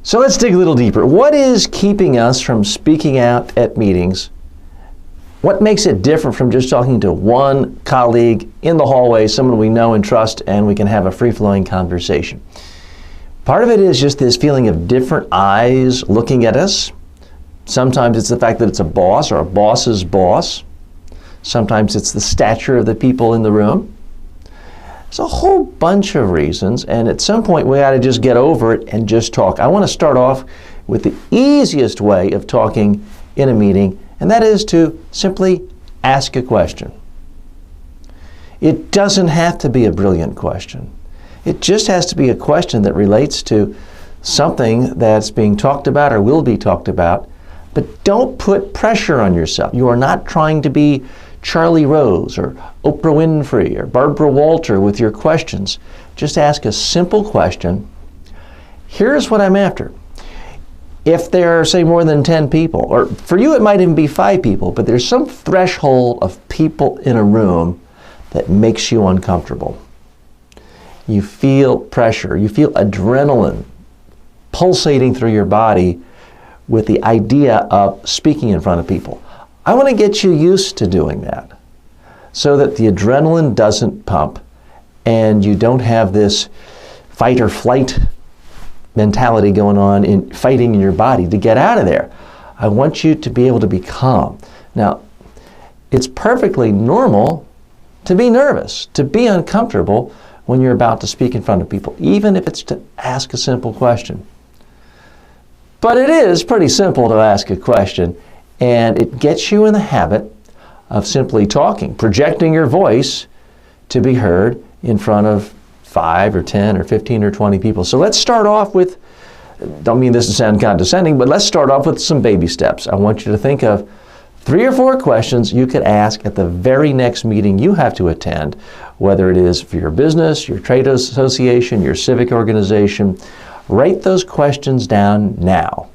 So let's dig a little deeper. What is keeping us from speaking out at meetings? What makes it different from just talking to one colleague in the hallway, someone we know and trust, and we can have a free-flowing conversation? Part of it is just this feeling of different eyes looking at us. Sometimes it's the fact that it's a boss or a boss's boss. Sometimes it's the stature of the people in the room. There's a whole bunch of reasons, and at some point we ought to just get over it and just talk. I want to start off with the easiest way of talking in a meeting, and that is to simply ask a question. It doesn't have to be a brilliant question. It just has to be a question that relates to something that's being talked about or will be talked about, but don't put pressure on yourself. You are not trying to be Charlie Rose or Oprah Winfrey or Barbara Walter with your questions. Just ask a simple question. Here's what I'm after. If there are, say, more than 10 people, or for you it might even be 5 people, but there's some threshold of people in a room that makes you uncomfortable. You feel pressure, you feel adrenaline pulsating through your body with the idea of speaking in front of people. I want to get you used to doing that so that the adrenaline doesn't pump and you don't have this fight or flight mentality going on in fighting in your body to get out of there. I want you to be able to be calm. Now, it's perfectly normal to be nervous, to be uncomfortable when you're about to speak in front of people, even if it's to ask a simple question. But it is pretty simple to ask a question, and it gets you in the habit of simply talking, projecting your voice to be heard in front of 5 or 10 or 15 or 20 people. So let's start off with, don't mean this to sound condescending, but let's start off with some baby steps. I want you to think of 3 or 4 questions you could ask at the very next meeting you have to attend, whether it is for your business, your trade association, your civic organization. Write those questions down now.